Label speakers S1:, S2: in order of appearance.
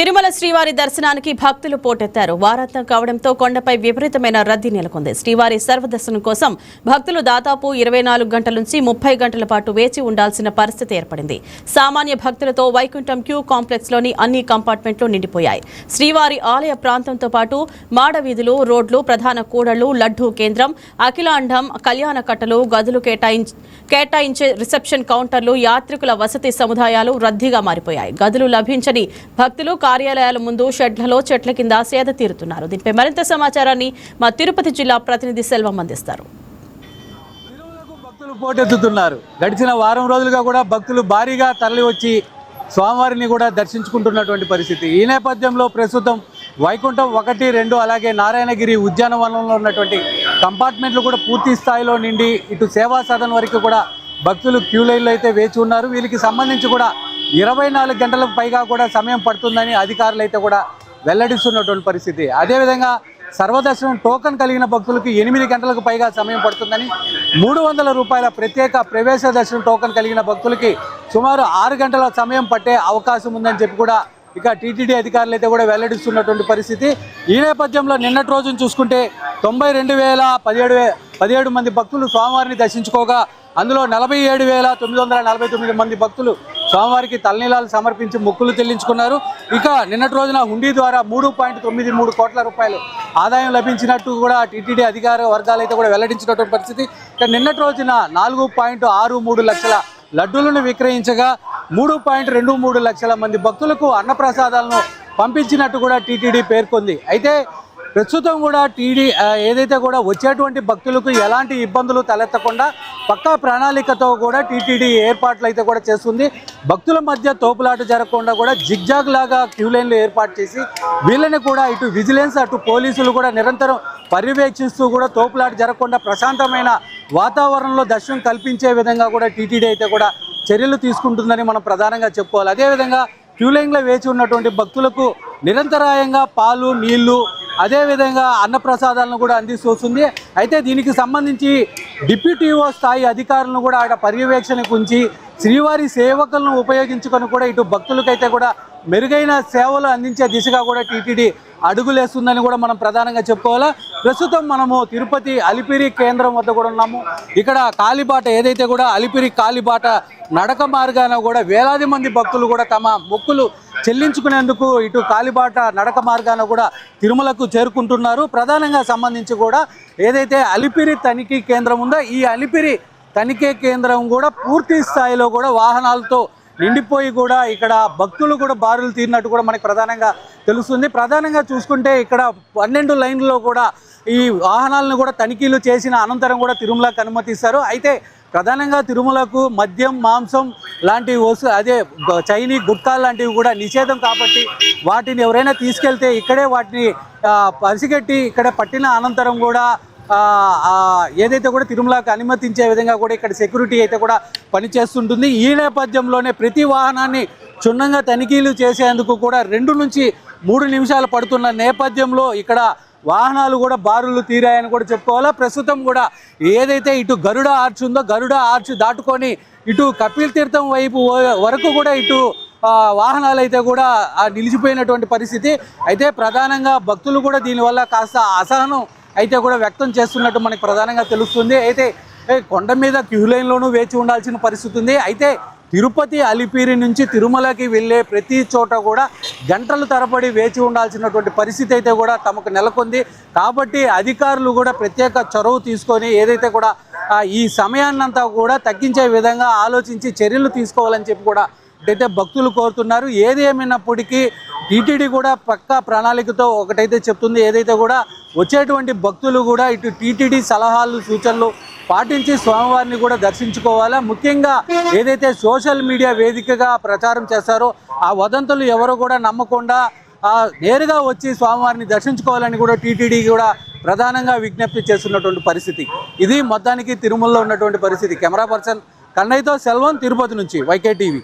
S1: తిరుమల శ్రీవారి దర్శనానికి భక్తులు పోటెత్తారు. వారాంతం కావడంతో కొండపై విపరీతమైన రద్దీ నెలకొంది. శ్రీవారి సర్వదర్శనం కోసం భక్తులు దాదాపు 24 గంటల నుంచి 30 గంటల పాటు వేచి ఉండాల్సిన పరిస్థితి ఏర్పడింది. సామాన్య భక్తులతో వైకుంఠం క్యూ కాంప్లెక్స్ లోని అన్ని కంపార్ట్మెంట్లు నిండిపోయాయి. శ్రీవారి ఆలయ ప్రాంతంతో పాటు మాడవీధులు, రోడ్లు, ప్రధాన కూడళ్లు, లడ్డూ కేంద్రం, అఖిలాండం, కళ్యాణ కట్టలు, గదులు కేటాయించే రిసెప్షన్ కౌంటర్లు, యాత్రికుల వసతి సముదాయాలు రద్దీగా మారిపోయాయి. గదులు లభించని భక్తులు కార్యాలయాల ముందు షెడ్లలో చెట్ల కింద సేద తీరుతున్నారు. దీనిపై మరింత సమాచారాన్ని మా తిరుపతి జిల్లా ప్రతినిధి సెల్వం అందిస్తారు.
S2: భక్తులు పోటెత్తుతున్నారు. గడిచిన వారం రోజులుగా కూడా భక్తులు భారీగా తరలి వచ్చి స్వామివారిని కూడా దర్శించుకుంటున్నటువంటి పరిస్థితి. ఈ నేపథ్యంలో ప్రస్తుతం వైకుంఠం 1, 2 అలాగే నారాయణగిరి ఉద్యానవనంలో ఉన్నటువంటి కంపార్ట్మెంట్లు కూడా పూర్తి స్థాయిలో నిండి ఇటు సేవా సదన్ వరకు కూడా భక్తులు క్యూ లైన్లో అయితే వేచి ఉన్నారు. వీళ్ళకి సంబంధించి కూడా 24 గంటలకు పైగా కూడా సమయం పడుతుందని అధికారులు అయితే కూడా వెల్లడిస్తున్నటువంటి పరిస్థితి. అదేవిధంగా సర్వదర్శనం టోకన్ కలిగిన భక్తులకు 8 గంటలకు పైగా సమయం పడుతుందని, 300 రూపాయల ప్రత్యేక ప్రవేశ దర్శనం టోకన్ కలిగిన భక్తులకి సుమారు 6 గంటల సమయం పట్టే అవకాశం ఉందని చెప్పి కూడా ఇక టీటీడీ అధికారులు అయితే కూడా వెల్లడిస్తున్నటువంటి పరిస్థితి. ఈ నేపథ్యంలో నిన్నటి రోజును చూసుకుంటే 92,017 మంది భక్తులు స్వామివారిని దర్శించుకోగా అందులో 47,949 మంది భక్తులు స్వామివారికి తలనీలాలు సమర్పించి మొక్కులు చెల్లించుకున్నారు. ఇక నిన్నటి రోజున హుండీ ద్వారా 3.93 కోట్ల రూపాయలు ఆదాయం లభించినట్టు కూడా టీటీడీ అధికార వర్గాలు అయితే కూడా వెల్లడించినటువంటి పరిస్థితి. ఇక నిన్నటి రోజున 4.63 లక్షల లడ్డూలను విక్రయించగా 3.23 లక్షల మంది భక్తులకు అన్నప్రసాదాలను పంపించినట్టు కూడా టీటీడీ పేర్కొంది. అయితే ప్రస్తుతం కూడా ఏదైతే కూడా వచ్చేటువంటి భక్తులకు ఎలాంటి ఇబ్బందులు తలెత్తకుండా పక్కా ప్రణాళికతో కూడా టీటీడీ ఏర్పాట్లు అయితే కూడా చేస్తుంది. భక్తుల మధ్య తోపులాట జరగకుండా కూడా జిగ్జాగ్ లాగా క్యూ లైన్లు ఏర్పాటు చేసి వీళ్ళని కూడా ఇటు విజిలెన్స్ అటు పోలీసులు కూడా నిరంతరం పర్యవేక్షిస్తూ కూడా తోపులాట జరగకుండా ప్రశాంతమైన వాతావరణంలో దర్శనం కల్పించే విధంగా కూడా టీటీడీ అయితే కూడా చర్యలు తీసుకుంటుందని మనం ప్రధానంగా చెప్పుకోవాలి. అదేవిధంగా క్యూ లైన్లో వేచి ఉన్నటువంటి భక్తులకు నిరంతరాయంగా పాలు, నీళ్లు, అదేవిధంగా అన్నప్రసాదాలను కూడా అందిస్తుంది. అయితే దీనికి సంబంధించి డిప్యూటీఓ స్థాయి అధికారులను కూడా ఆడ పర్యవేక్షణకు ఉంచి శ్రీవారి సేవకులను ఉపయోగించుకొని కూడా ఇటు భక్తులకైతే కూడా మెరుగైన సేవలు అందించే దిశగా కూడా టీటీడీ అడుగులేస్తుందని కూడా మనం ప్రధానంగా చెప్పుకోవాలా. ప్రస్తుతం మనము తిరుపతి అలిపిరి కేంద్రం వద్ద కూడా ఉన్నాము. ఇక్కడ కాలిబాట ఏదైతే కూడా అలిపిరి కాలిబాట నడక మార్గాన కూడా వేలాది మంది భక్తులు కూడా తమ మొక్కులు చెల్లించుకునేందుకు ఇటు కాలిబాట నడక మార్గాన కూడా తిరుమలకు చేరుకుంటున్నారు. ప్రధానంగా సంబంధించి కూడా ఏదైతే అలిపిరి తనిఖీ కేంద్రం ఉందో ఈ అలిపిరి తనిఖీ కేంద్రం కూడా పూర్తి స్థాయిలో కూడా వాహనాలతో నిండిపోయి కూడా ఇక్కడ భక్తులు కూడా బారులు తీరినట్టు కూడా మనకి ప్రధానంగా తెలుస్తుంది. ప్రధానంగా చూసుకుంటే ఇక్కడ 12 లైన్లలో కూడా ఈ వాహనాలను కూడా తనిఖీలు చేసిన అనంతరం కూడా తిరుమలకు అనుమతిస్తారు. అయితే ప్రధానంగా తిరుమలకు మద్యం, మాంసం లాంటి అదే చైనీ, గుట్కా లాంటివి కూడా నిషేధం కాబట్టి వాటిని ఎవరైనా తీసుకెళ్తే ఇక్కడే వాటిని పసిగట్టి ఇక్కడే పట్టిన అనంతరం కూడా ఏదైతే కూడా తిరుమలకు అనుమతించే విధంగా కూడా ఇక్కడ సెక్యూరిటీ అయితే కూడా పనిచేస్తుంటుంది. ఈ నేపథ్యంలోనే ప్రతి వాహనాన్ని క్షుణ్ణంగా తనిఖీలు చేసేందుకు కూడా 2 నుంచి 3 నిమిషాలు పడుతున్న నేపథ్యంలో ఇక్కడ వాహనాలు కూడా బారులు తీరాయని కూడా చెప్పుకోవాలా. ప్రస్తుతం కూడా ఏదైతే ఇటు గరుడ ఆర్చ్ ఉందో గరుడ ఆర్చ్ దాటుకొని ఇటు కపిల్ తీర్థం వైపు వరకు కూడా ఇటు వాహనాలు అయితే కూడా నిలిచిపోయినటువంటి పరిస్థితి. అయితే ప్రధానంగా భక్తులు కూడా దీనివల్ల కాస్త అసహనం అయితే కూడా వ్యక్తం చేస్తున్నట్టు మనకి ప్రధానంగా తెలుస్తుంది. అయితే కొండ మీద క్యూ లైన్లోనూ వేచి ఉండాల్సిన పరిస్థితి ఉంది. అయితే తిరుపతి అలిపిరి నుంచి తిరుమలకి వెళ్ళే ప్రతి చోట కూడా గంటల తరబడి వేచి ఉండాల్సినటువంటి పరిస్థితి అయితే కూడా తమకు నెలకొంది. కాబట్టి అధికారులు కూడా ప్రత్యేక చొరవ తీసుకొని ఏదైతే కూడా ఈ సమయాన్నంతా కూడా తగ్గించే విధంగా ఆలోచించి చర్యలు తీసుకోవాలని చెప్పి కూడా అయితే భక్తులు కోరుతున్నారు. ఏది ఏమైనప్పటికీ టీటీడీ కూడా పక్కా ప్రణాళికతో ఒకటైతే చెప్తుంది. ఏదైతే కూడా వచ్చేటువంటి భక్తులు కూడా ఇటు టీటీడీ సలహాలు, సూచనలు పాటించి స్వామివారిని కూడా దర్శించుకోవాలా. ముఖ్యంగా ఏదైతే సోషల్ మీడియా వేదికగా ప్రచారం చేస్తారో ఆ వదంతులు ఎవరు కూడా నమ్మకుండా నేరుగా వచ్చి స్వామివారిని దర్శించుకోవాలని కూడా టీటీడీ కూడా ప్రధానంగా విజ్ఞప్తి చేస్తున్నటువంటి పరిస్థితి. ఇది మొత్తానికి తిరుమలలో ఉన్నటువంటి పరిస్థితి. కెమెరా పర్సన్ కన్నయ్యతో సెల్వం, తిరుపతి నుంచి YK TV.